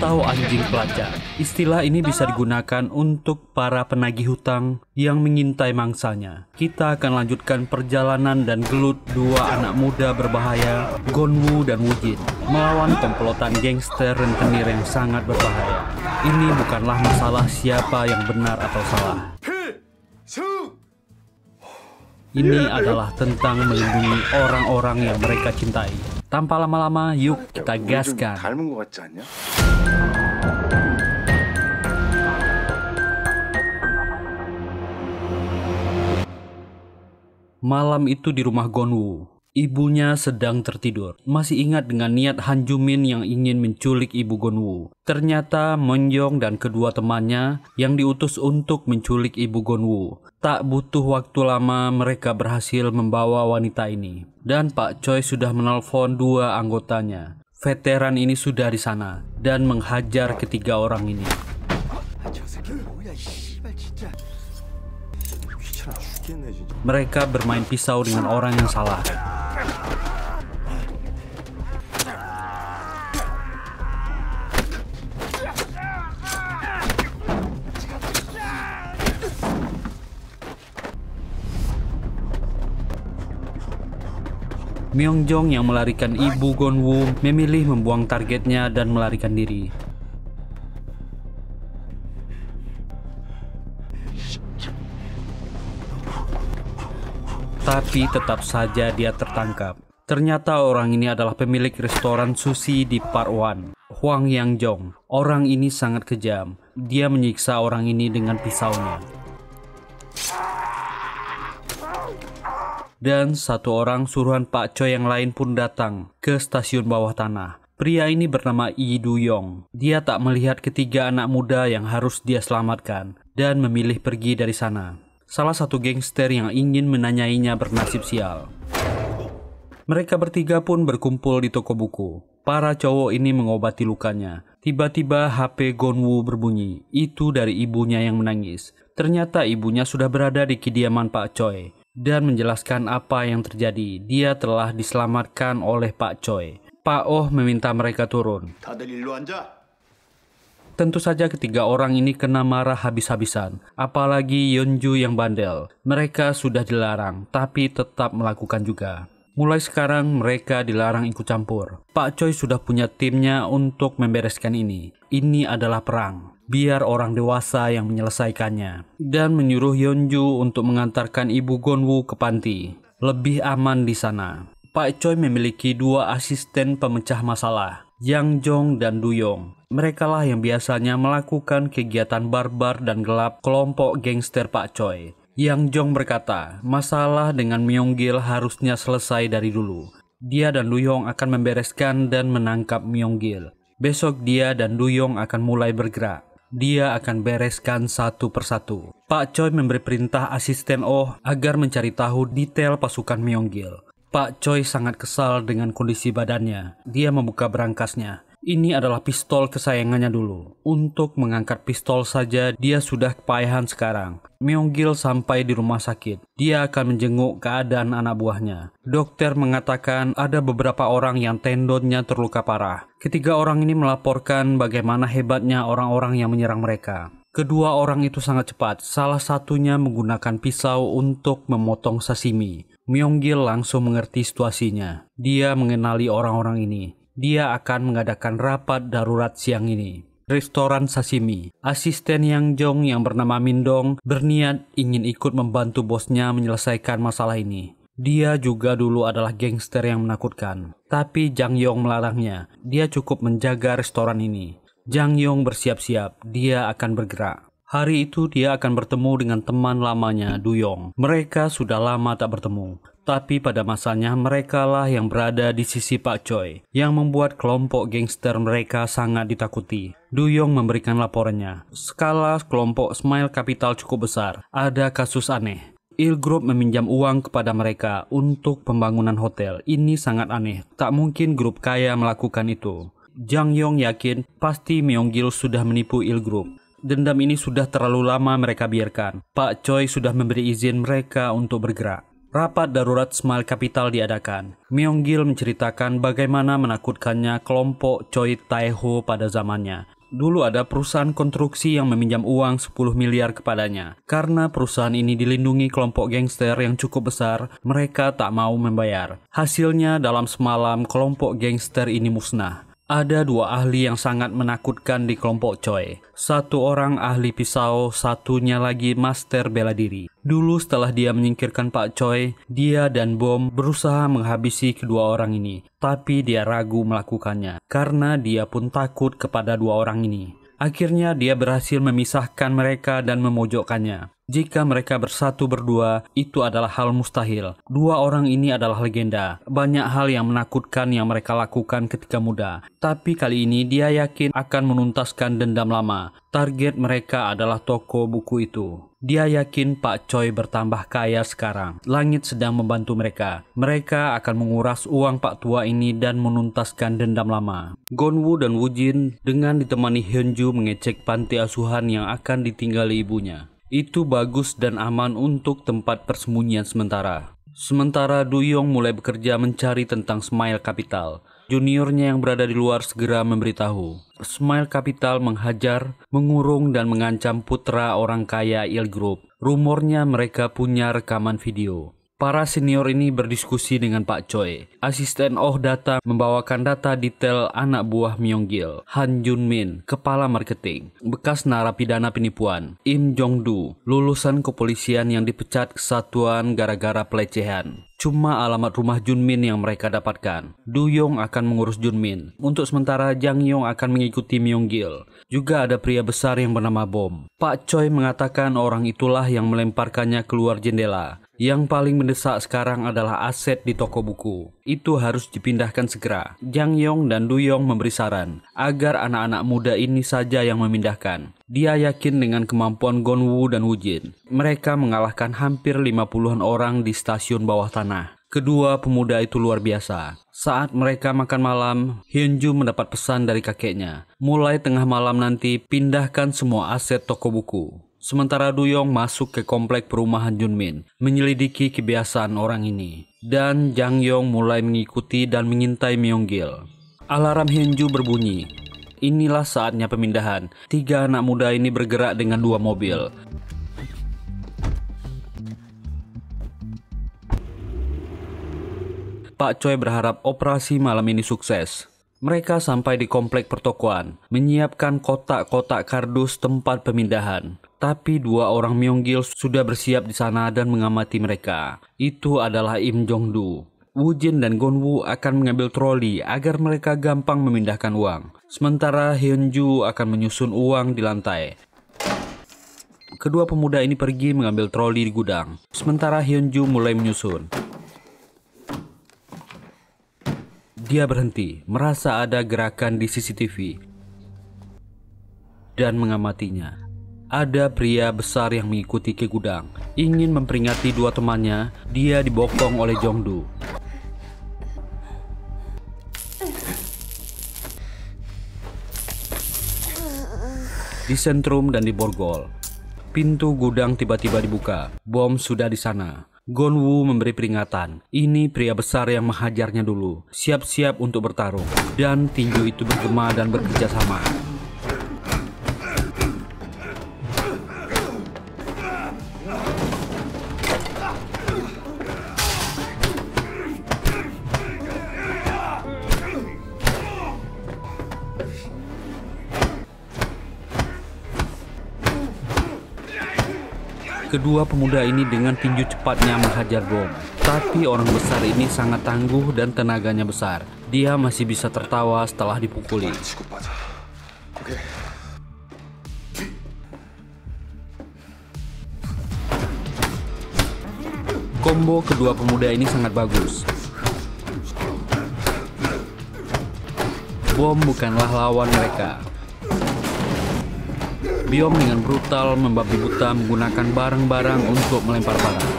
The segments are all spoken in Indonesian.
atau anjing pelacak. Istilah ini bisa digunakan untuk para penagih hutang yang mengintai mangsanya. Kita akan lanjutkan perjalanan dan gelut dua anak muda berbahaya, Gonwu dan Wujin, melawan komplotan gangster rentenir yang sangat berbahaya. Ini bukanlah masalah siapa yang benar atau salah. Ini adalah tentang melindungi orang-orang yang mereka cintai. Tanpa lama-lama, yuk kita gaskan. Malam itu di rumah Gonwu, ibunya sedang tertidur. Masih ingat dengan niat Han Jumin yang ingin menculik ibu Gonwu. Ternyata Monjong dan kedua temannya yang diutus untuk menculik ibu Gonwu. Tak butuh waktu lama mereka berhasil membawa wanita ini. Dan Pak Choi sudah menelpon dua anggotanya. Veteran ini sudah di sana dan menghajar ketiga orang ini. Mereka bermain pisau dengan orang yang salah. Myeongjong yang melarikan ibu Gonwu memilih membuang targetnya dan melarikan diri. Tapi tetap saja dia tertangkap. Ternyata orang ini adalah pemilik restoran sushi di Part 1, Hwang Yang-jong. Orang ini sangat kejam. Dia menyiksa orang ini dengan pisaunya. Dan satu orang suruhan Pak Choi yang lain pun datang ke stasiun bawah tanah. Pria ini bernama Lee Du-yong. Dia tak melihat ketiga anak muda yang harus dia selamatkan dan memilih pergi dari sana. Salah satu gangster yang ingin menanyainya bernasib sial. Mereka bertiga pun berkumpul di toko buku. Para cowok ini mengobati lukanya. Tiba-tiba HP Gonwu berbunyi. Itu dari ibunya yang menangis. Ternyata ibunya sudah berada di kediaman Pak Choi dan menjelaskan apa yang terjadi. Dia telah diselamatkan oleh Pak Choi. Pak Oh meminta mereka turun. Tentu saja ketiga orang ini kena marah habis-habisan. Apalagi Yeonju yang bandel. Mereka sudah dilarang, tapi tetap melakukan juga. Mulai sekarang mereka dilarang ikut campur. Pak Choi sudah punya timnya untuk membereskan ini. Ini adalah perang. Biar orang dewasa yang menyelesaikannya. Dan menyuruh Yeonju untuk mengantarkan ibu Gonwu ke panti. Lebih aman di sana. Pak Choi memiliki dua asisten pemecah masalah, Yang Jong dan Du Yong. Mereka lah yang biasanya melakukan kegiatan barbar dan gelap kelompok gangster Pak Choi. Yang Jong berkata, masalah dengan Myeonggil harusnya selesai dari dulu. Dia dan Du Yong akan membereskan dan menangkap Myeonggil. Besok dia dan Du Yong akan mulai bergerak. Dia akan bereskan satu persatu. Pak Choi memberi perintah asisten Oh agar mencari tahu detail pasukan Myeonggil. Pak Choi sangat kesal dengan kondisi badannya. Dia membuka berangkasnya. Ini adalah pistol kesayangannya dulu. Untuk mengangkat pistol saja dia sudah kepayahan sekarang. Myeonggil sampai di rumah sakit. Dia akan menjenguk keadaan anak buahnya. Dokter mengatakan ada beberapa orang yang tendonnya terluka parah. Ketiga orang ini melaporkan bagaimana hebatnya orang-orang yang menyerang mereka. Kedua orang itu sangat cepat. Salah satunya menggunakan pisau untuk memotong sashimi. Myeonggil langsung mengerti situasinya. Dia mengenali orang-orang ini. Dia akan mengadakan rapat darurat siang ini. Restoran sashimi. Asisten Yang Jong yang bernama Mindong berniat ingin ikut membantu bosnya menyelesaikan masalah ini. Dia juga dulu adalah gangster yang menakutkan. Tapi Jang Yong melarangnya. Dia cukup menjaga restoran ini. Jang Yong bersiap-siap. Dia akan bergerak. Hari itu dia akan bertemu dengan teman lamanya, Du Yong. Mereka sudah lama tak bertemu. Tapi pada masanya mereka lah yang berada di sisi Pak Choi, yang membuat kelompok gangster mereka sangat ditakuti. Du Yong memberikan laporannya. Skala kelompok Smile Capital cukup besar. Ada kasus aneh. Il Group meminjam uang kepada mereka untuk pembangunan hotel. Ini sangat aneh. Tak mungkin grup kaya melakukan itu. Jang Yong yakin pasti Myeonggil sudah menipu Il Group. Dendam ini sudah terlalu lama mereka biarkan. Pak Choi sudah memberi izin mereka untuk bergerak. Rapat darurat Smile Capital diadakan. Myung-gil menceritakan bagaimana menakutkannya kelompok Choi Tae-ho pada zamannya. Dulu ada perusahaan konstruksi yang meminjam uang 10 miliar kepadanya. Karena perusahaan ini dilindungi kelompok gangster yang cukup besar, mereka tak mau membayar. Hasilnya dalam semalam kelompok gangster ini musnah. Ada 2 ahli yang sangat menakutkan di kelompok Choi. 1 orang ahli pisau, satunya lagi master bela diri. Dulu setelah dia menyingkirkan Pak Choi, dia dan Bom berusaha menghabisi kedua orang ini. Tapi dia ragu melakukannya, karena dia pun takut kepada 2 orang ini. Akhirnya dia berhasil memisahkan mereka dan memojokkannya. Jika mereka bersatu berdua, itu adalah hal mustahil. 2 orang ini adalah legenda. Banyak hal yang menakutkan yang mereka lakukan ketika muda. Tapi kali ini dia yakin akan menuntaskan dendam lama. Target mereka adalah toko buku itu. Dia yakin Pak Choi bertambah kaya sekarang. Langit sedang membantu mereka. Mereka akan menguras uang Pak Tua ini dan menuntaskan dendam lama. Gonwoo dan Woojin dengan ditemani Hyunju mengecek panti asuhan yang akan ditinggali ibunya. Itu bagus dan aman untuk tempat persembunyian sementara. Sementara Du-yong mulai bekerja mencari tentang Smile Capital. Juniornya yang berada di luar segera memberitahu. Smile Capital menghajar, mengurung dan mengancam putra orang kaya Il Group. Rumornya mereka punya rekaman video. Para senior ini berdiskusi dengan Pak Choi. Asisten Oh Data membawakan data detail anak buah Myung-gil, Han Jun-min, kepala marketing, bekas narapidana penipuan, Im Jong-du, lulusan kepolisian yang dipecat kesatuan gara-gara pelecehan. Cuma alamat rumah Junmin yang mereka dapatkan. Du-yong akan mengurus Junmin. Untuk sementara Jang Yong akan mengikuti Myung-gil. Juga ada pria besar yang bernama Bom. Pak Choi mengatakan orang itulah yang melemparkannya keluar jendela. Yang paling mendesak sekarang adalah aset di toko buku. Itu harus dipindahkan segera. Jang Yong dan Du-yong memberi saran agar anak-anak muda ini saja yang memindahkan. Dia yakin dengan kemampuan Gonwoo dan Woojin. Mereka mengalahkan hampir 50-an orang di stasiun bawah tanah. Kedua pemuda itu luar biasa. Saat mereka makan malam, Hyunju mendapat pesan dari kakeknya. Mulai tengah malam nanti, pindahkan semua aset toko buku. Sementara Du-yong masuk ke komplek perumahan Junmin, menyelidiki kebiasaan orang ini. Dan Jang Yong mulai mengikuti dan mengintai Myung-gil. Alarm Hyunju berbunyi. Inilah saatnya pemindahan. 3 anak muda ini bergerak dengan 2 mobil. Pak Choi berharap operasi malam ini sukses. Mereka sampai di komplek pertokoan, menyiapkan kotak-kotak kardus tempat pemindahan. Tapi 2 orang Myung-gil sudah bersiap di sana dan mengamati mereka. Itu adalah Im Jong-du. Woojin dan Gonwoo akan mengambil troli agar mereka gampang memindahkan uang. Sementara Hyunju akan menyusun uang di lantai. Kedua pemuda ini pergi mengambil troli di gudang. Sementara Hyunju mulai menyusun. Dia berhenti, merasa ada gerakan di CCTV. Dan mengamatinya. Ada pria besar yang mengikuti ke gudang. Ingin memperingati 2 temannya, dia dibokong oleh Jong-du. Di sentrum dan di borgol. Pintu gudang tiba-tiba dibuka. Bom sudah di sana. Gonwoo memberi peringatan. Ini pria besar yang menghajarnya dulu. Siap-siap untuk bertarung. Dan tinju itu bergema dan bekerja sama. Kedua pemuda ini dengan tinju cepatnya menghajar Bom. Tapi orang besar ini sangat tangguh dan tenaganya besar. Dia masih bisa tertawa setelah dipukuli. Combo kedua pemuda ini sangat bagus. Bom bukanlah lawan mereka. Biom dengan brutal membabi buta menggunakan barang-barang untuk melempar barang.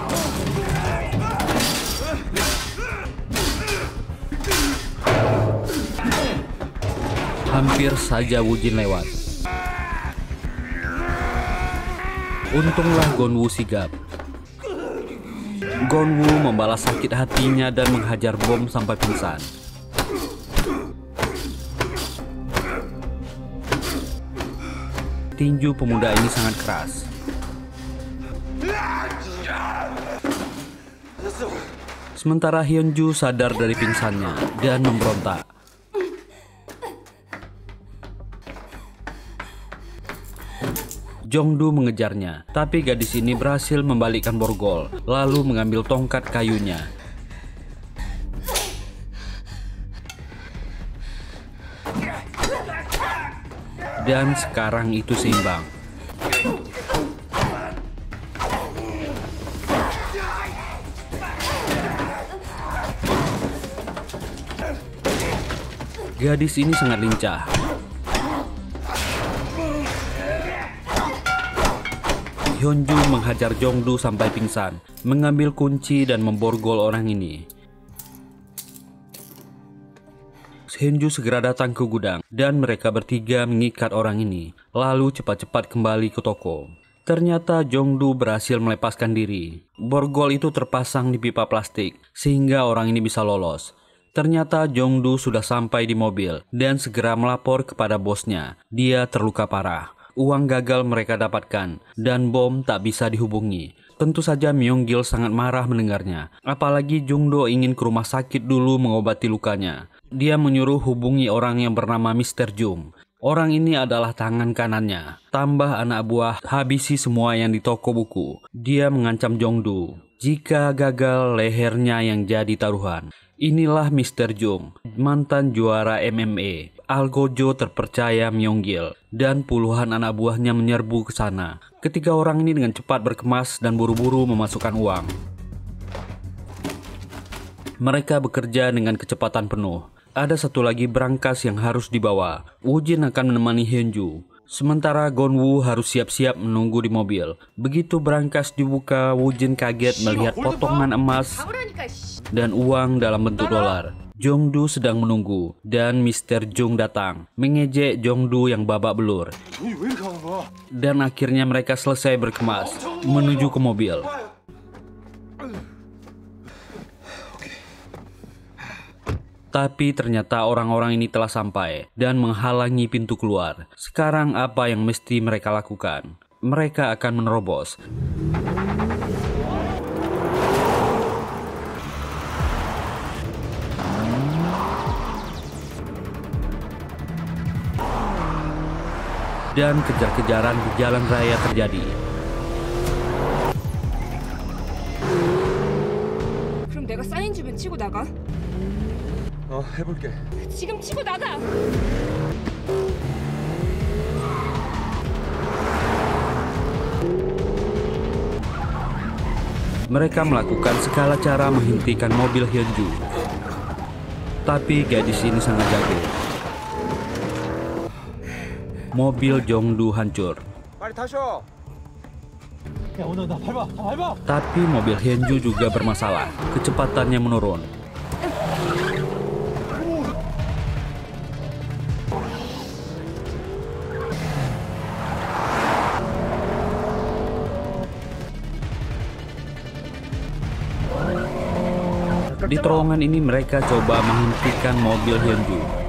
Hampir saja Woojin lewat. Untunglah Gonwoo sigap. Gonwu membalas sakit hatinya dan menghajar Bom sampai pingsan. Tinju pemuda ini sangat keras. Sementara Hyunju sadar dari pingsannya dan memberontak. Jongdu mengejarnya, tapi gadis ini berhasil membalikkan borgol, lalu mengambil tongkat kayunya. Dan sekarang itu seimbang. Gadis ini sangat lincah. Hyunju menghajar Jongdu sampai pingsan, mengambil kunci dan memborgol orang ini. Hyunju segera datang ke gudang dan mereka bertiga mengikat orang ini, lalu cepat-cepat kembali ke toko. Ternyata Jongdu berhasil melepaskan diri. Borgol itu terpasang di pipa plastik sehingga orang ini bisa lolos. Ternyata Jongdu sudah sampai di mobil dan segera melapor kepada bosnya. Dia terluka parah. Uang gagal mereka dapatkan dan Bom tak bisa dihubungi. Tentu saja Myung-gil sangat marah mendengarnya. Apalagi Jungdo ingin ke rumah sakit dulu mengobati lukanya. Dia menyuruh hubungi orang yang bernama Mr. Jung. Orang ini adalah tangan kanannya. Tambah anak buah habisi semua yang di toko buku. Dia mengancam Jongdu. Jika gagal, lehernya yang jadi taruhan. Inilah Mr. Jung, mantan juara MMA. Algojo terpercaya Myung-gil dan puluhan anak buahnya menyerbu ke sana. Ketiga orang ini dengan cepat berkemas dan buru-buru memasukkan uang. Mereka bekerja dengan kecepatan penuh. Ada satu lagi brankas yang harus dibawa. Woo-jin akan menemani Hyunju. Sementara Gonwu harus siap-siap menunggu di mobil. Begitu brankas dibuka, Woo-jin kaget melihat potongan emas dan uang dalam bentuk dolar. Jongdu sedang menunggu dan Mr. Jung datang, mengejek Jongdu yang babak belur. Dan akhirnya mereka selesai berkemas, menuju ke mobil. Tapi ternyata orang-orang ini telah sampai dan menghalangi pintu keluar. Sekarang apa yang mesti mereka lakukan? Mereka akan menerobos. Dan kejar-kejaran di jalan raya terjadi. 그럼 내가 사인 주면 치고 나가? 해볼게. 지금 치고 나가! Mereka melakukan segala cara menghentikan mobil Hyunju. Tapi gadis ini sangat jago. Mobil Jongdu hancur. Tapi mobil Hyunju juga bermasalah. Kecepatannya menurun. Di terowongan ini mereka coba menghentikan mobil Hyunju.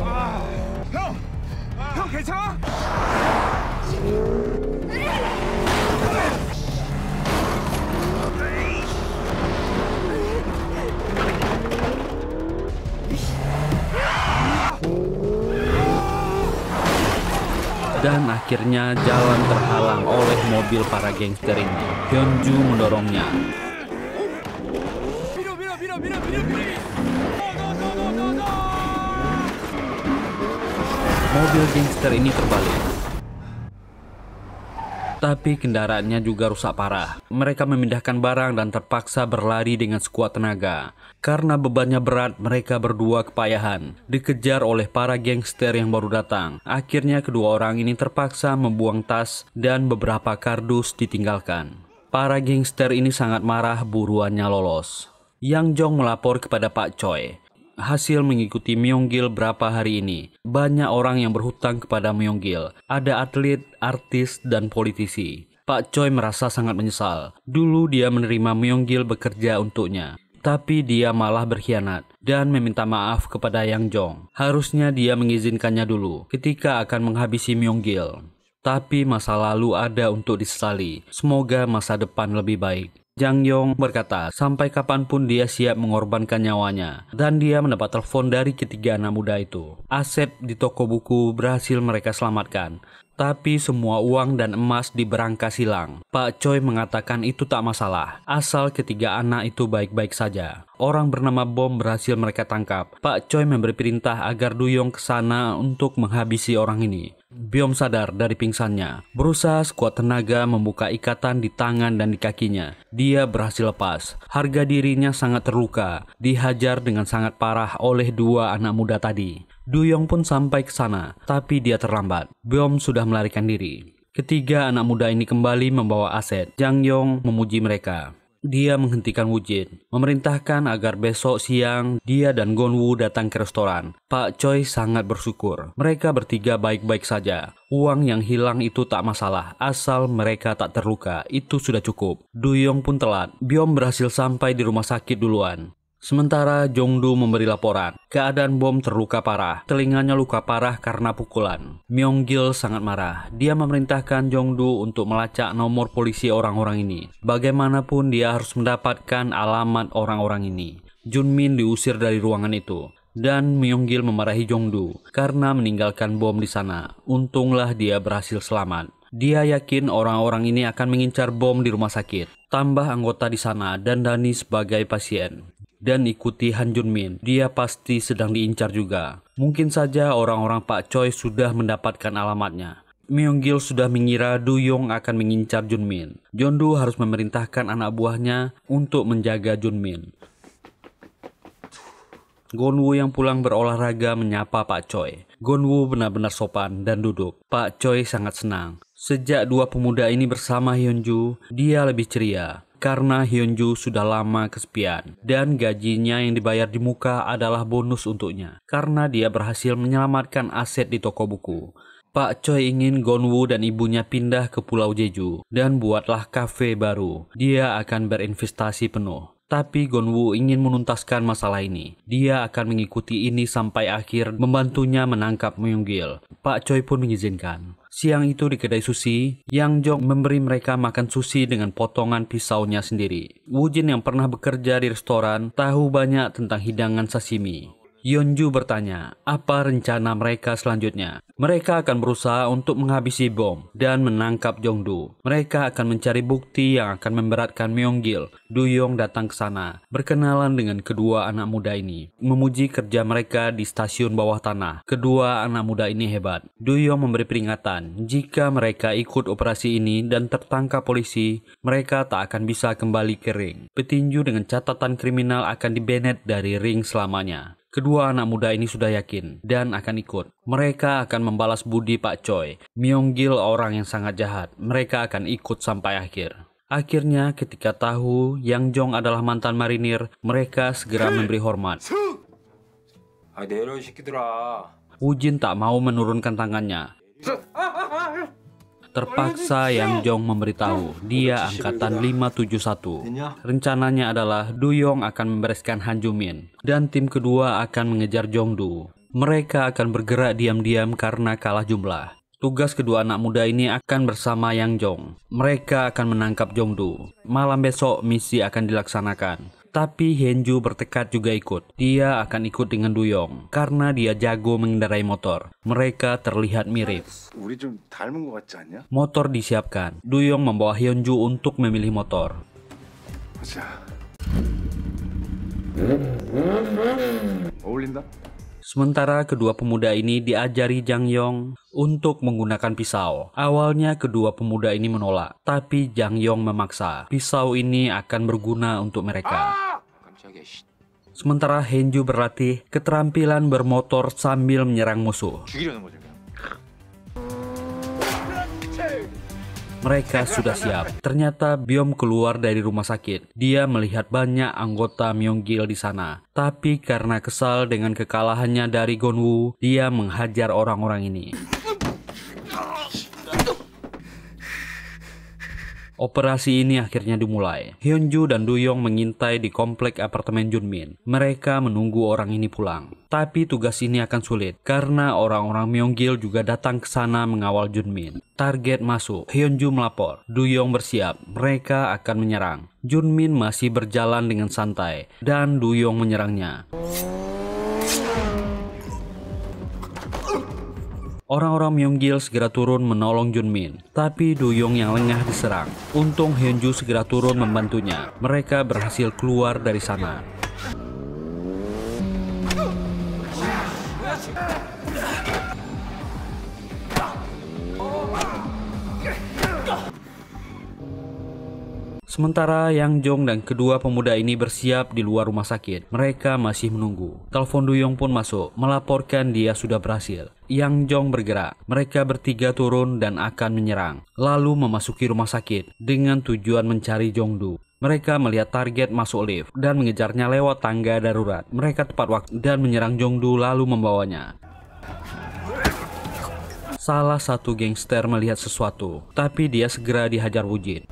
Dan akhirnya jalan terhalang oleh mobil para gangster ini. Hyunju mendorongnya. Mobil gangster ini terbalik. Tapi kendaraannya juga rusak parah. Mereka memindahkan barang dan terpaksa berlari dengan sekuat tenaga. Karena bebannya berat, mereka berdua kepayahan. Dikejar oleh para gangster yang baru datang. Akhirnya kedua orang ini terpaksa membuang tas dan beberapa kardus ditinggalkan. Para gangster ini sangat marah, buruannya lolos. Yang Jong melapor kepada Pak Choi. Hasil mengikuti Myung-gil berapa hari ini. Banyak orang yang berhutang kepada Myung-gil. Ada atlet, artis, dan politisi. Pak Choi merasa sangat menyesal. Dulu dia menerima Myung-gil bekerja untuknya, tapi dia malah berkhianat dan meminta maaf kepada Yang Jong. Harusnya dia mengizinkannya dulu ketika akan menghabisi Myung-gil. Tapi masa lalu ada untuk disesali. Semoga masa depan lebih baik. Jang Yong berkata sampai kapanpun dia siap mengorbankan nyawanya, dan dia mendapat telepon dari ketiga anak muda itu. Aset di toko buku berhasil mereka selamatkan, tapi semua uang dan emas di berangkas hilang. Pak Choi mengatakan itu tak masalah, asal ketiga anak itu baik-baik saja. Orang bernama Bom berhasil mereka tangkap. Pak Choi memberi perintah agar Duyong ke sana untuk menghabisi orang ini. Byom sadar dari pingsannya, berusaha sekuat tenaga membuka ikatan di tangan dan di kakinya. Dia berhasil lepas. Harga dirinya sangat terluka, dihajar dengan sangat parah oleh dua anak muda tadi. Duyong pun sampai ke sana, tapi dia terlambat. Byom sudah melarikan diri. Ketiga anak muda ini kembali membawa aset. Jang Yong memuji mereka. Dia menghentikan Woo Jin, memerintahkan agar besok siang dia dan Gon Woo datang ke restoran. Pak Choi sangat bersyukur. Mereka bertiga baik-baik saja. Uang yang hilang itu tak masalah, asal mereka tak terluka. Itu sudah cukup. Duyong pun telat. Byom berhasil sampai di rumah sakit duluan. Sementara Jongdu memberi laporan, keadaan Bom terluka parah, telinganya luka parah karena pukulan. Myung-gil sangat marah. Dia memerintahkan Jongdu untuk melacak nomor polisi orang-orang ini. Bagaimanapun dia harus mendapatkan alamat orang-orang ini. Junmin diusir dari ruangan itu, dan Myung-gil memarahi Jongdu karena meninggalkan Bom di sana. Untunglah dia berhasil selamat. Dia yakin orang-orang ini akan mengincar Bom di rumah sakit. Tambah anggota di sana dan Dani sebagai pasien. Dan ikuti Han Junmin, dia pasti sedang diincar juga. Mungkin saja orang-orang Pak Choi sudah mendapatkan alamatnya. Myung-gil sudah mengira Duyong akan mengincar Junmin. Jongdu harus memerintahkan anak buahnya untuk menjaga Junmin. Gon Woo yang pulang berolahraga menyapa Pak Choi. Gon Woo benar-benar sopan dan duduk. Pak Choi sangat senang. Sejak dua pemuda ini bersama Hyunju, dia lebih ceria. Karena Hyunju sudah lama kesepian, dan gajinya yang dibayar di muka adalah bonus untuknya, karena dia berhasil menyelamatkan aset di toko buku. Pak Choi ingin Gon Woo dan ibunya pindah ke Pulau Jeju, dan buatlah kafe baru. Dia akan berinvestasi penuh. Tapi Gon Woo ingin menuntaskan masalah ini. Dia akan mengikuti ini sampai akhir, membantunya menangkap Myung-gil. Pak Choi pun mengizinkan. Siang itu di kedai sushi, Yang Jong memberi mereka makan sushi dengan potongan pisaunya sendiri. Woo Jin yang pernah bekerja di restoran tahu banyak tentang hidangan sashimi. Yeonju bertanya, apa rencana mereka selanjutnya? Mereka akan berusaha untuk menghabisi Bom dan menangkap Jongdu. Mereka akan mencari bukti yang akan memberatkan Myung-gil. Duyong datang ke sana, berkenalan dengan kedua anak muda ini, memuji kerja mereka di stasiun bawah tanah. Kedua anak muda ini hebat. Duyong memberi peringatan, jika mereka ikut operasi ini dan tertangkap polisi, mereka tak akan bisa kembali ke ring. Petinju dengan catatan kriminal akan dibanet dari ring selamanya. Kedua anak muda ini sudah yakin dan akan ikut. Mereka akan membalas budi Pak Choi. Myung-gil orang yang sangat jahat. Mereka akan ikut sampai akhir. Akhirnya ketika tahu Yang Jong adalah mantan marinir, mereka segera memberi hormat. Woo Jin tak mau menurunkan tangannya. Terpaksa Yang Jong memberitahu dia angkatan 571. Rencananya adalah Duyong akan membereskan Han Jumin dan tim kedua akan mengejar Jongdu. Mereka akan bergerak diam-diam karena kalah jumlah. Tugas kedua anak muda ini akan bersama Yang Jong. Mereka akan menangkap Jongdu. Malam besok misi akan dilaksanakan. Tapi Hyunju bertekad juga ikut. Dia akan ikut dengan Duyong karena dia jago mengendarai motor. Mereka terlihat mirip. Motor disiapkan. Duyong membawa Hyunju untuk memilih motor. Sementara kedua pemuda ini diajari Jang Yong untuk menggunakan pisau. Awalnya kedua pemuda ini menolak, tapi Jang Yong memaksa. Pisau ini akan berguna untuk mereka. Sementara Hyunju berlatih keterampilan bermotor sambil menyerang musuh. Mereka sudah siap. Ternyata Byom keluar dari rumah sakit. Dia melihat banyak anggota Myung-gil di sana. Tapi karena kesal dengan kekalahannya dari Gon Woo, dia menghajar orang-orang ini. Operasi ini akhirnya dimulai. Hyunju dan Duyong mengintai di komplek apartemen Junmin. Mereka menunggu orang ini pulang. Tapi tugas ini akan sulit karena orang-orang Myonggil juga datang ke sana mengawal Junmin. Target masuk. Hyunju melapor. Duyong bersiap. Mereka akan menyerang. Junmin masih berjalan dengan santai dan Duyong menyerangnya. Orang-orang Myonggil segera turun menolong Junmin, tapi Duyong yang lengah diserang. Untung Hyunju segera turun membantunya. Mereka berhasil keluar dari sana. Sementara Yang Jong dan kedua pemuda ini bersiap di luar rumah sakit. Mereka masih menunggu. Telepon Duyong pun masuk, melaporkan dia sudah berhasil. Yang Jong bergerak. Mereka bertiga turun dan akan menyerang. Lalu memasuki rumah sakit dengan tujuan mencari Jongdu. Mereka melihat target masuk lift dan mengejarnya lewat tangga darurat. Mereka tepat waktu dan menyerang Jongdu lalu membawanya. Salah satu gangster melihat sesuatu, tapi dia segera dihajar wujud.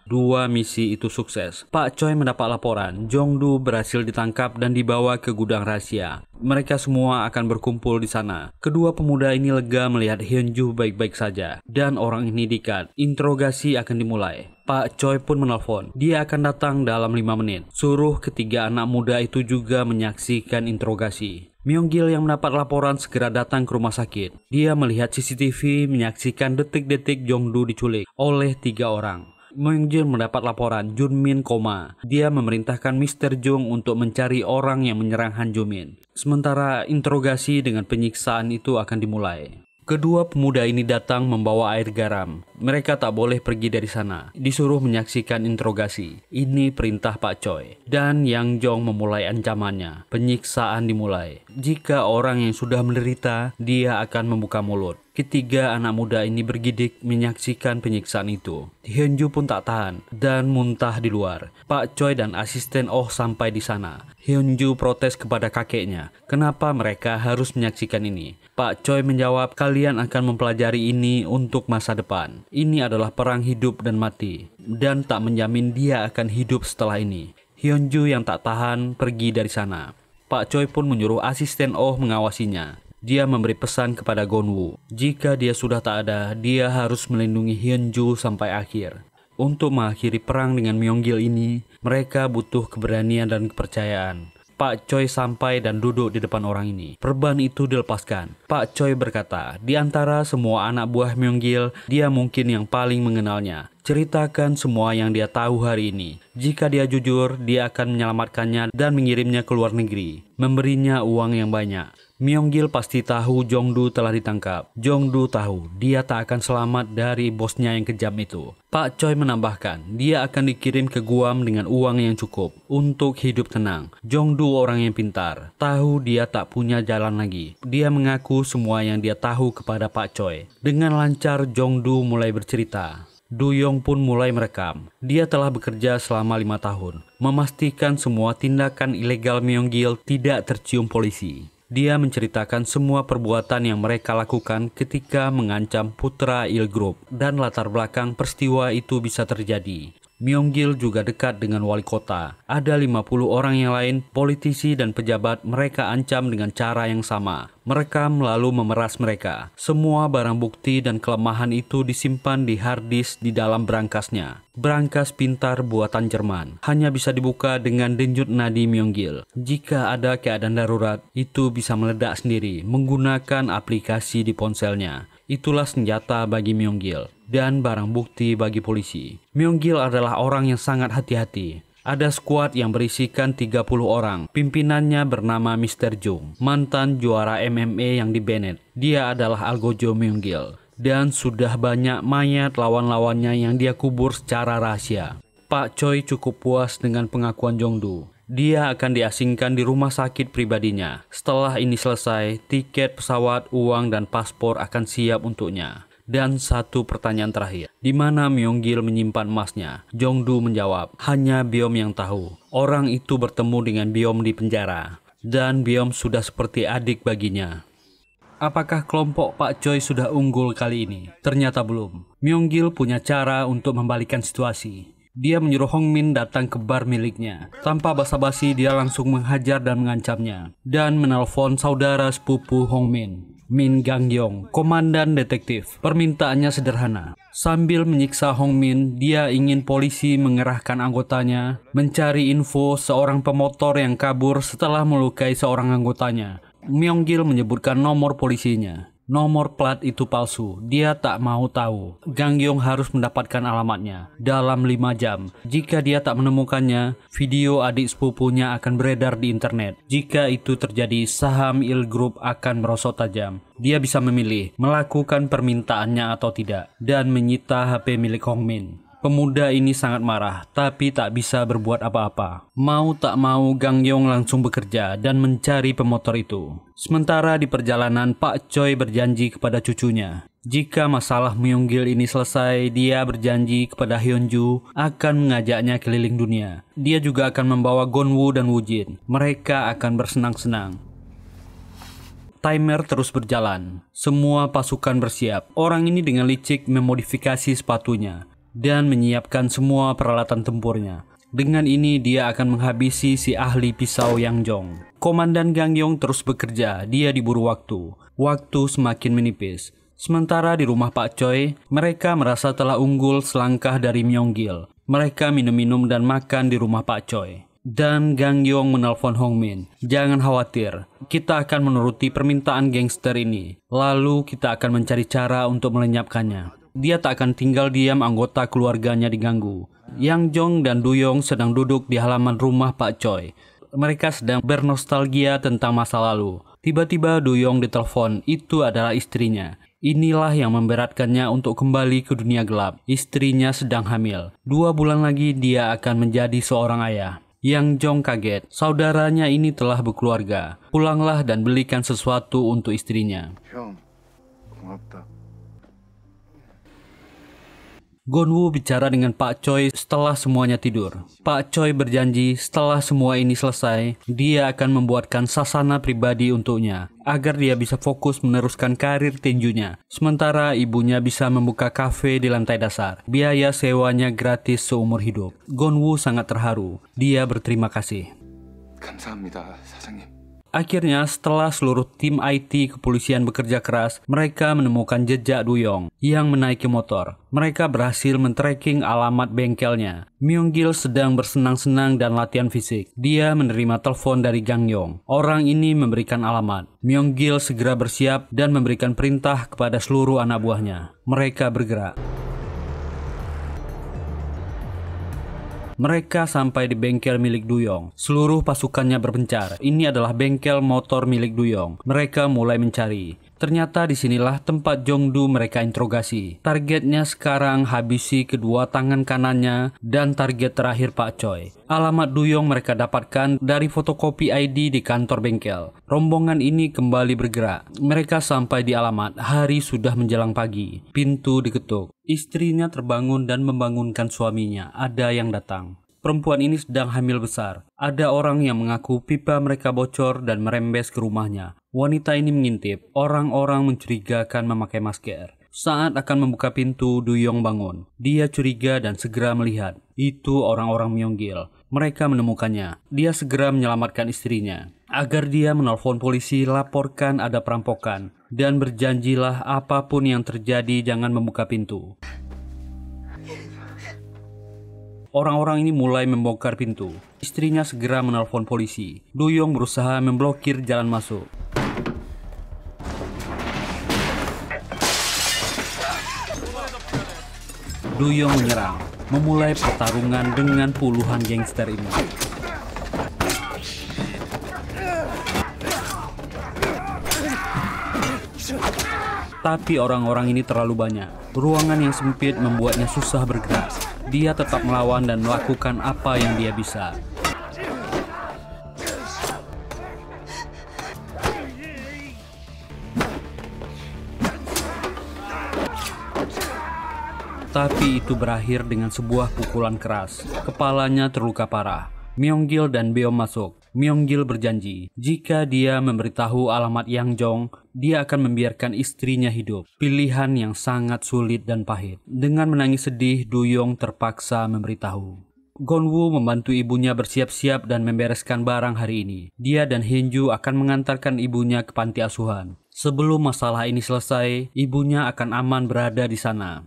Dua misi itu sukses. Pak Choi mendapat laporan, Jongdu berhasil ditangkap dan dibawa ke gudang rahasia. Mereka semua akan berkumpul di sana. Kedua pemuda ini lega melihat Hyunju baik-baik saja. Dan orang ini diikat. Interogasi akan dimulai. Pak Choi pun menelpon. Dia akan datang dalam 5 menit. Suruh ketiga anak muda itu juga menyaksikan interogasi. Myonggil yang mendapat laporan segera datang ke rumah sakit. Dia melihat CCTV menyaksikan detik-detik Jongdu diculik oleh 3 orang. Myonggil mendapat laporan Junmin koma. Dia memerintahkan Mr. Jung untuk mencari orang yang menyerang Han Jumin. Sementara interogasi dengan penyiksaan itu akan dimulai. Kedua pemuda ini datang membawa air garam. Mereka tak boleh pergi dari sana. Disuruh menyaksikan interogasi. Ini perintah Pak Choi. Dan Yang Jong memulai ancamannya. Penyiksaan dimulai. Jika orang yang sudah menderita, dia akan membuka mulut. Ketiga anak muda ini bergidik menyaksikan penyiksaan itu. Hyunju pun tak tahan dan muntah di luar. Pak Choi dan asisten Oh sampai di sana. Hyunju protes kepada kakeknya. Kenapa mereka harus menyaksikan ini? Pak Choi menjawab, kalian akan mempelajari ini untuk masa depan. Ini adalah perang hidup dan mati. Dan tak menjamin dia akan hidup setelah ini. Hyunju yang tak tahan pergi dari sana. Pak Choi pun menyuruh asisten Oh mengawasinya. Dia memberi pesan kepada Gonwoo. Jika dia sudah tak ada, dia harus melindungi Hyunju sampai akhir. Untuk mengakhiri perang dengan Myonggil ini, mereka butuh keberanian dan kepercayaan. Pak Choi sampai dan duduk di depan orang ini. Perban itu dilepaskan. Pak Choi berkata, di antara semua anak buah Myonggil, dia mungkin yang paling mengenalnya. Ceritakan semua yang dia tahu hari ini. Jika dia jujur, dia akan menyelamatkannya dan mengirimnya ke luar negeri. Memberinya uang yang banyak. Myonggil pasti tahu Jongdu telah ditangkap. Jongdu tahu dia tak akan selamat dari bosnya yang kejam itu. Pak Choi menambahkan, dia akan dikirim ke Guam dengan uang yang cukup untuk hidup tenang. Jongdu orang yang pintar, tahu dia tak punya jalan lagi. Dia mengaku semua yang dia tahu kepada Pak Choi. Dengan lancar Jongdu mulai bercerita. Duyong pun mulai merekam. Dia telah bekerja selama 5 tahun, memastikan semua tindakan ilegal Myonggil tidak tercium polisi. Dia menceritakan semua perbuatan yang mereka lakukan ketika mengancam putra Il Group dan latar belakang peristiwa itu bisa terjadi. Myonggil juga dekat dengan wali kota. Ada 50 orang yang lain, politisi dan pejabat mereka ancam dengan cara yang sama. Merekam lalu memeras mereka. Semua barang bukti dan kelemahan itu disimpan di hard disk di dalam brankasnya. Brankas pintar buatan Jerman. Hanya bisa dibuka dengan denyut nadi Myonggil. Jika ada keadaan darurat, itu bisa meledak sendiri menggunakan aplikasi di ponselnya. Itulah senjata bagi Myonggil dan barang bukti bagi polisi. Myonggil adalah orang yang sangat hati-hati. Ada skuad yang berisikan 30 orang. Pimpinannya bernama Mr. Jung, mantan juara MMA yang di Bennett. Dia adalah algojo Myonggil. Dan sudah banyak mayat lawan-lawannya yang dia kubur secara rahasia. Pak Choi cukup puas dengan pengakuan Jongdu. Dia akan diasingkan di rumah sakit pribadinya. Setelah ini selesai, tiket pesawat, uang, dan paspor akan siap untuknya. Dan satu pertanyaan terakhir, di mana Myonggil menyimpan emasnya? Jongdu menjawab, hanya Byom yang tahu. Orang itu bertemu dengan Byom di penjara. Dan Byom sudah seperti adik baginya. Apakah kelompok Pak Choi sudah unggul kali ini? Ternyata belum. Myong-gil punya cara untuk membalikan situasi. Dia menyuruh Hong Min datang ke bar miliknya. Tanpa basa-basi dia langsung menghajar dan mengancamnya. Dan menelpon saudara sepupu Hong Min, Min Gang-yong, komandan detektif. Permintaannya sederhana. Sambil menyiksa Hong Min, dia ingin polisi mengerahkan anggotanya mencari info seorang pemotor yang kabur setelah melukai seorang anggotanya. Myong-gil menyebutkan nomor polisinya. Nomor plat itu palsu. Dia tak mau tahu. Gang-yong harus mendapatkan alamatnya dalam 5 jam. Jika dia tak menemukannya, video adik sepupunya akan beredar di internet. Jika itu terjadi, saham Il Group akan merosot tajam. Dia bisa memilih melakukan permintaannya atau tidak dan menyita HP milik Hong Min. Pemuda ini sangat marah, tapi tak bisa berbuat apa-apa. Mau tak mau, Gang-yong langsung bekerja dan mencari pemotor itu. Sementara di perjalanan, Pak Choi berjanji kepada cucunya. Jika masalah Myong-gil ini selesai, dia berjanji kepada Hyunju akan mengajaknya keliling dunia. Dia juga akan membawa Gonwoo dan Woojin. Mereka akan bersenang-senang. Timer terus berjalan. Semua pasukan bersiap. Orang ini dengan licik memodifikasi sepatunya dan menyiapkan semua peralatan tempurnya. Dengan ini dia akan menghabisi si ahli pisau Yang Jong. Komandan Gang-yong terus bekerja, dia diburu waktu. Waktu semakin menipis. Sementara di rumah Pak Choi, mereka merasa telah unggul selangkah dari Myong-gil. Mereka minum-minum dan makan di rumah Pak Choi. Dan Gang-yong menelpon Hong Min. Jangan khawatir, kita akan menuruti permintaan gangster ini. Lalu kita akan mencari cara untuk melenyapkannya. Dia tak akan tinggal diam anggota keluarganya diganggu. Yang Jong dan Duyong sedang duduk di halaman rumah Pak Choi. Mereka sedang bernostalgia tentang masa lalu. Tiba-tiba Duyong ditelepon, itu adalah istrinya. Inilah yang memberatkannya untuk kembali ke dunia gelap. Istrinya sedang hamil. 2 bulan lagi dia akan menjadi seorang ayah. Yang Jong kaget, saudaranya ini telah berkeluarga. Pulanglah dan belikan sesuatu untuk istrinya. 형, 고맙다. Gonwoo bicara dengan Pak Choi setelah semuanya tidur. Pak Choi berjanji setelah semua ini selesai, dia akan membuatkan sasana pribadi untuknya, agar dia bisa fokus meneruskan karir tinjunya. Sementara ibunya bisa membuka kafe di lantai dasar. Biaya sewanya gratis seumur hidup. Gonwoo sangat terharu. Dia berterima kasih. 감사합니다, 사장님. Akhirnya, setelah seluruh tim IT kepolisian bekerja keras, mereka menemukan jejak Duyong yang menaiki motor. Mereka berhasil men-tracking alamat bengkelnya. Myong-gil sedang bersenang-senang dan latihan fisik. Dia menerima telepon dari Gang-yong. Orang ini memberikan alamat. Myong-gil segera bersiap dan memberikan perintah kepada seluruh anak buahnya. Mereka bergerak. Mereka sampai di bengkel milik Duyong. Seluruh pasukannya berpencar. Ini adalah bengkel motor milik Duyong. Mereka mulai mencari. Ternyata disinilah tempat Jongdu mereka interogasi. Targetnya sekarang habisi kedua tangan kanannya dan target terakhir Pak Choi. Alamat Duyong mereka dapatkan dari fotokopi ID di kantor bengkel. Rombongan ini kembali bergerak. Mereka sampai di alamat. Hari sudah menjelang pagi. Pintu diketuk. Istrinya terbangun dan membangunkan suaminya. Ada yang datang. Perempuan ini sedang hamil besar. Ada orang yang mengaku pipa mereka bocor dan merembes ke rumahnya. Wanita ini mengintip. Orang-orang mencurigakan memakai masker. Saat akan membuka pintu, Duyong bangun. Dia curiga dan segera melihat. Itu orang-orang Myong-gil. Mereka menemukannya. Dia segera menyelamatkan istrinya. Agar dia menelpon polisi, laporkan ada perampokan. Dan berjanjilah apapun yang terjadi jangan membuka pintu. Orang-orang ini mulai membongkar pintu. Istrinya segera menelpon polisi. Duyong berusaha memblokir jalan masuk. Duyong menyerang, memulai pertarungan dengan puluhan gangster ini. Tapi orang-orang ini terlalu banyak. Ruangan yang sempit membuatnya susah bergerak. Dia tetap melawan dan melakukan apa yang dia bisa. Tapi itu berakhir dengan sebuah pukulan keras. Kepalanya terluka parah. Myong-gil dan Beom masuk. Myung-gil berjanji, jika dia memberitahu alamat Yang Jong, dia akan membiarkan istrinya hidup. Pilihan yang sangat sulit dan pahit. Dengan menangis sedih, Du-yong terpaksa memberitahu. Gon-woo membantu ibunya bersiap-siap dan membereskan barang hari ini. Dia dan Hyun-ju akan mengantarkan ibunya ke panti asuhan. Sebelum masalah ini selesai, ibunya akan aman berada di sana.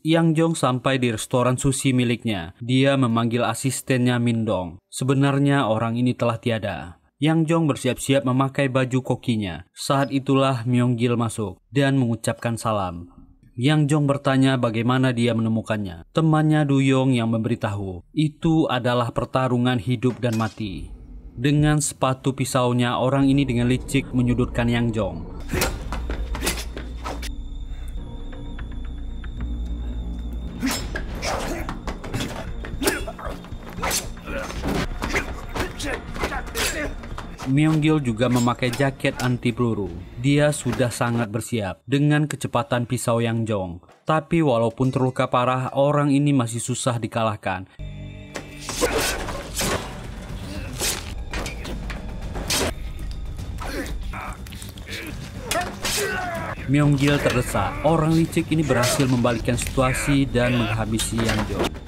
Yang Jong sampai di restoran sushi miliknya. Dia memanggil asistennya Min Dong. Sebenarnya orang ini telah tiada. Yang Jong bersiap-siap memakai baju kokinya. Saat itulah Myung-gil masuk dan mengucapkan salam. Yang Jong bertanya bagaimana dia menemukannya. Temannya Du-yong yang memberitahu, itu adalah pertarungan hidup dan mati. Dengan sepatu pisaunya, orang ini dengan licik menyudutkan Yang Jong. Myung-gil juga memakai jaket anti peluru. Dia sudah sangat bersiap dengan kecepatan pisau Yang Jong. Tapi walaupun terluka parah, orang ini masih susah dikalahkan. Myung-gil terdesak. Orang licik ini berhasil membalikkan situasi dan menghabisi Yang Jong.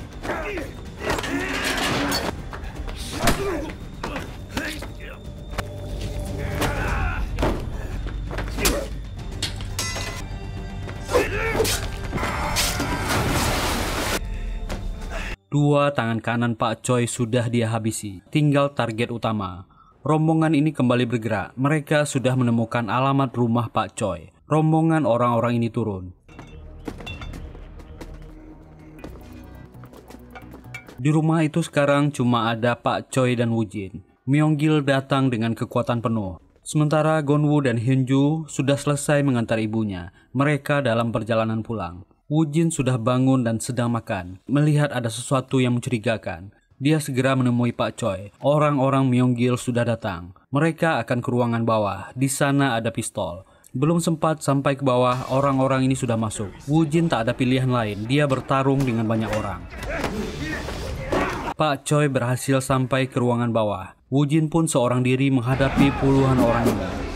Dua tangan kanan Pak Choi sudah dia habisi. Tinggal target utama. Rombongan ini kembali bergerak. Mereka sudah menemukan alamat rumah Pak Choi. Rombongan orang-orang ini turun. Di rumah itu sekarang cuma ada Pak Choi dan Woo-jin. Myung-gil datang dengan kekuatan penuh. Sementara Gon-woo dan Hyun-ju sudah selesai mengantar ibunya. Mereka dalam perjalanan pulang. Woo-jin sudah bangun dan sedang makan. Melihat ada sesuatu yang mencurigakan, dia segera menemui Pak Choi. Orang-orang Myung-gil sudah datang. Mereka akan ke ruangan bawah. Di sana ada pistol. Belum sempat sampai ke bawah, orang-orang ini sudah masuk. Woo-jin tak ada pilihan lain. Dia bertarung dengan banyak orang. Pak Choi berhasil sampai ke ruangan bawah. Woo-jin pun seorang diri menghadapi puluhan orang ini.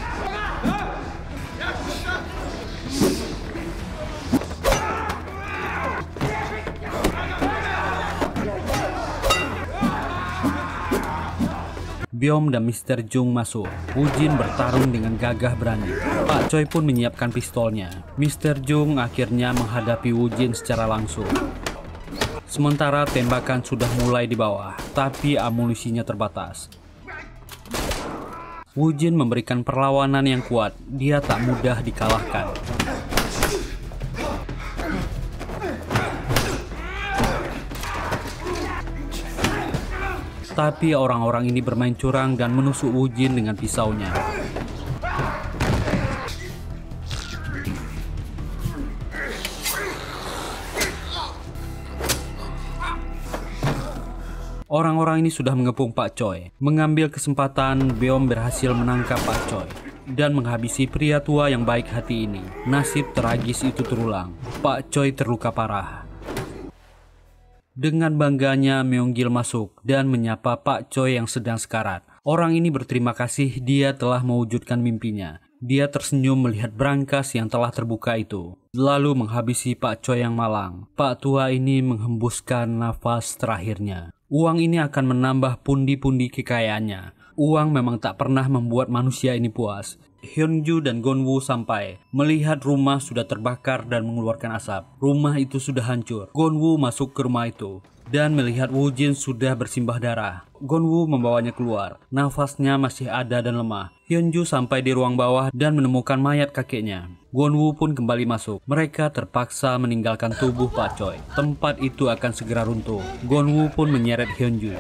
Byom dan Mr. Jung masuk. Woo-jin bertarung dengan gagah berani. Pak Choi pun menyiapkan pistolnya. Mr. Jung akhirnya menghadapi Woo-jin secara langsung. Sementara tembakan sudah mulai di bawah, tapi amunisinya terbatas. Woo-jin memberikan perlawanan yang kuat. Dia tak mudah dikalahkan. Tapi orang-orang ini bermain curang dan menusuk Woo-jin dengan pisaunya. Orang-orang ini sudah mengepung Pak Choi. Mengambil kesempatan, Byom berhasil menangkap Pak Choi dan menghabisi pria tua yang baik hati ini. Nasib tragis itu terulang. Pak Choi terluka parah. Dengan bangganya, Myung-gil masuk dan menyapa Pak Choi yang sedang sekarat. Orang ini berterima kasih dia telah mewujudkan mimpinya. Dia tersenyum melihat brankas yang telah terbuka itu, lalu menghabisi Pak Choi yang malang. Pak tua ini menghembuskan nafas terakhirnya. Uang ini akan menambah pundi-pundi kekayaannya. Uang memang tak pernah membuat manusia ini puas. Hyun-ju dan Gon-woo sampai. Melihat rumah sudah terbakar dan mengeluarkan asap. Rumah itu sudah hancur. Gon-woo masuk ke rumah itu dan melihat Woo-jin sudah bersimbah darah. Gon-woo membawanya keluar. Nafasnya masih ada dan lemah. Hyun-ju sampai di ruang bawah dan menemukan mayat kakeknya. Gon-woo pun kembali masuk. Mereka terpaksa meninggalkan tubuh Pak Choi. Tempat itu akan segera runtuh. Gon-woo pun menyeret Hyun-ju.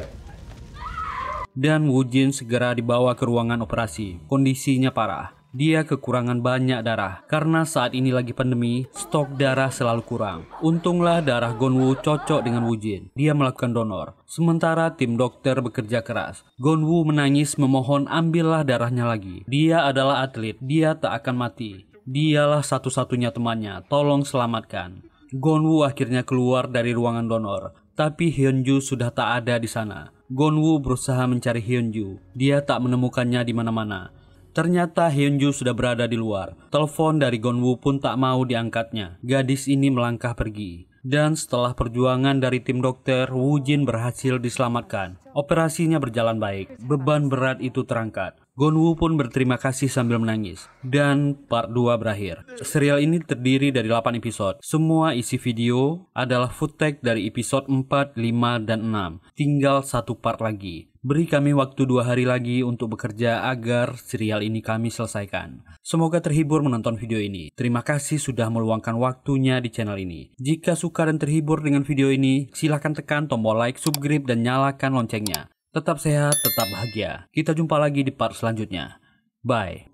Dan Woo-jin segera dibawa ke ruangan operasi. Kondisinya parah. Dia kekurangan banyak darah. Karena saat ini lagi pandemi, stok darah selalu kurang. Untunglah darah Gon-woo cocok dengan Woo-jin. Dia melakukan donor. Sementara tim dokter bekerja keras. Gon-woo menangis memohon ambillah darahnya lagi. Dia adalah atlet. Dia tak akan mati. Dialah satu-satunya temannya. Tolong selamatkan. Gon-woo akhirnya keluar dari ruangan donor. Tapi Hyun-ju sudah tak ada di sana. Gonwoo berusaha mencari Hyunju. Dia tak menemukannya di mana-mana. Ternyata Hyunju sudah berada di luar. Telepon dari Gonwoo pun tak mau diangkatnya. Gadis ini melangkah pergi. Dan setelah perjuangan dari tim dokter, Woo Jin berhasil diselamatkan. Operasinya berjalan baik. Beban berat itu terangkat. Gonwoo pun berterima kasih sambil menangis. Dan part 2 berakhir. Serial ini terdiri dari 8 episode. Semua isi video adalah footage dari episode 4, 5, dan 6. Tinggal satu part lagi. Beri kami waktu 2 hari lagi untuk bekerja agar serial ini kami selesaikan. Semoga terhibur menonton video ini. Terima kasih sudah meluangkan waktunya di channel ini. Jika suka dan terhibur dengan video ini, silahkan tekan tombol like, subscribe, dan nyalakan loncengnya. Tetap sehat, tetap bahagia. Kita jumpa lagi di part selanjutnya. Bye.